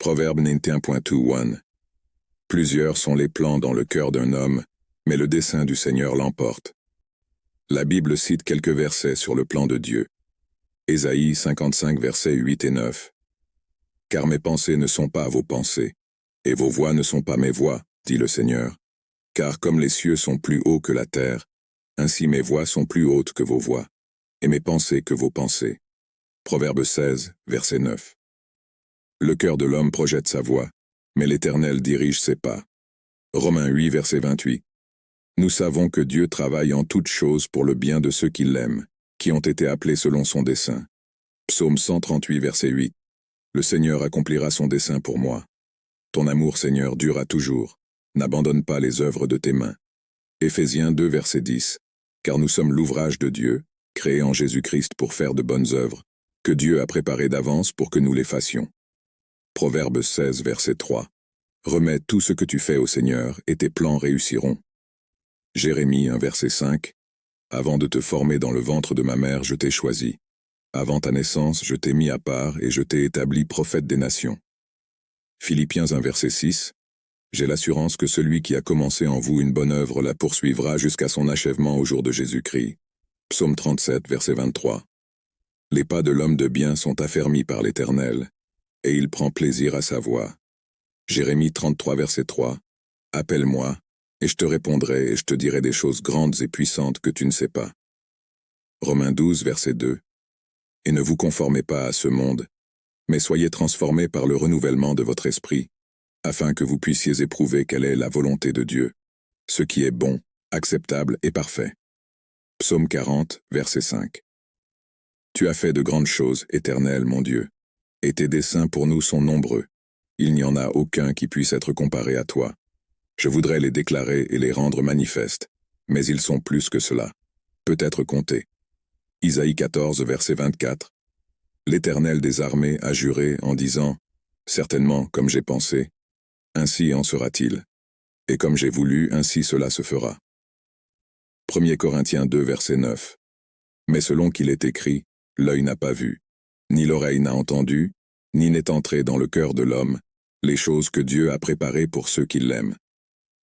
Proverbe 91.21. Plusieurs sont les plans dans le cœur d'un homme, mais le dessein du Seigneur l'emporte. La Bible cite quelques versets sur le plan de Dieu. Ésaïe 55 versets 8 et 9. Car mes pensées ne sont pas vos pensées, et vos voix ne sont pas mes voix, dit le Seigneur. Car comme les cieux sont plus hauts que la terre, ainsi mes voix sont plus hautes que vos voix, et mes pensées que vos pensées. Proverbe 16, verset 9. Le cœur de l'homme projette sa voie, mais l'Éternel dirige ses pas. Romains 8, verset 28. Nous savons que Dieu travaille en toutes choses pour le bien de ceux qui l'aiment, qui ont été appelés selon son dessein. Psaume 138, verset 8. Le Seigneur accomplira son dessein pour moi. Ton amour, Seigneur, durera toujours. N'abandonne pas les œuvres de tes mains. Éphésiens 2, verset 10. Car nous sommes l'ouvrage de Dieu, créé en Jésus-Christ pour faire de bonnes œuvres, que Dieu a préparées d'avance pour que nous les fassions. Proverbe 16, verset 3. Remets tout ce que tu fais au Seigneur, et tes plans réussiront. Jérémie 1, verset 5. Avant de te former dans le ventre de ma mère, je t'ai choisi. Avant ta naissance, je t'ai mis à part, et je t'ai établi prophète des nations. Philippiens 1, verset 6. J'ai l'assurance que celui qui a commencé en vous une bonne œuvre la poursuivra jusqu'à son achèvement au jour de Jésus-Christ. Psaume 37, verset 23. Les pas de l'homme de bien sont affermis par l'Éternel, et il prend plaisir à sa voie. Jérémie 33, verset 3. Appelle-moi, et je te répondrai, et je te dirai des choses grandes et puissantes que tu ne sais pas. Romains 12, verset 2. Et ne vous conformez pas à ce monde, mais soyez transformés par le renouvellement de votre esprit, afin que vous puissiez éprouver quelle est la volonté de Dieu, ce qui est bon, acceptable et parfait. Psaume 40, verset 5. Tu as fait de grandes choses, Éternel, mon Dieu, et tes desseins pour nous sont nombreux. Il n'y en a aucun qui puisse être comparé à toi. Je voudrais les déclarer et les rendre manifestes, mais ils sont plus que cela. Peut-être comptés. Isaïe 14, verset 24. L'Éternel des armées a juré en disant, « Certainement, comme j'ai pensé, ainsi en sera-t-il. Et comme j'ai voulu, ainsi cela se fera. » 1 Corinthiens 2, verset 9. Mais selon qu'il est écrit, l'œil n'a pas vu, ni l'oreille n'a entendu, ni n'est entré dans le cœur de l'homme, les choses que Dieu a préparées pour ceux qui l'aiment.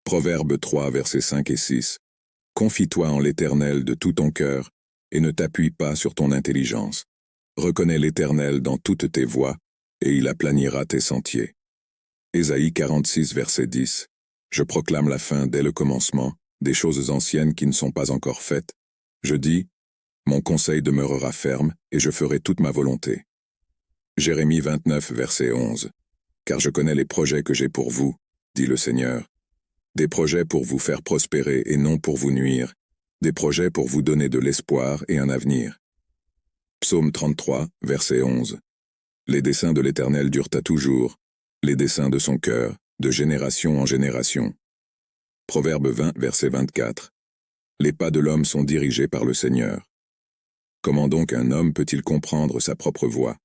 Proverbe 3, versets 5 et 6. Confie-toi en l'Éternel de tout ton cœur, et ne t'appuie pas sur ton intelligence. Reconnais l'Éternel dans toutes tes voies, et il aplanira tes sentiers. Ésaïe 46, verset 10. Je proclame la fin dès le commencement, des choses anciennes qui ne sont pas encore faites. Je dis, mon conseil demeurera ferme, et je ferai toute ma volonté. Jérémie 29, verset 11. Car je connais les projets que j'ai pour vous, dit le Seigneur. Des projets pour vous faire prospérer et non pour vous nuire, des projets pour vous donner de l'espoir et un avenir. Psaume 33, verset 11. Les desseins de l'Éternel durent à toujours, les desseins de son cœur, de génération en génération. Proverbe 20, verset 24. Les pas de l'homme sont dirigés par le Seigneur. Comment donc un homme peut-il comprendre sa propre voie?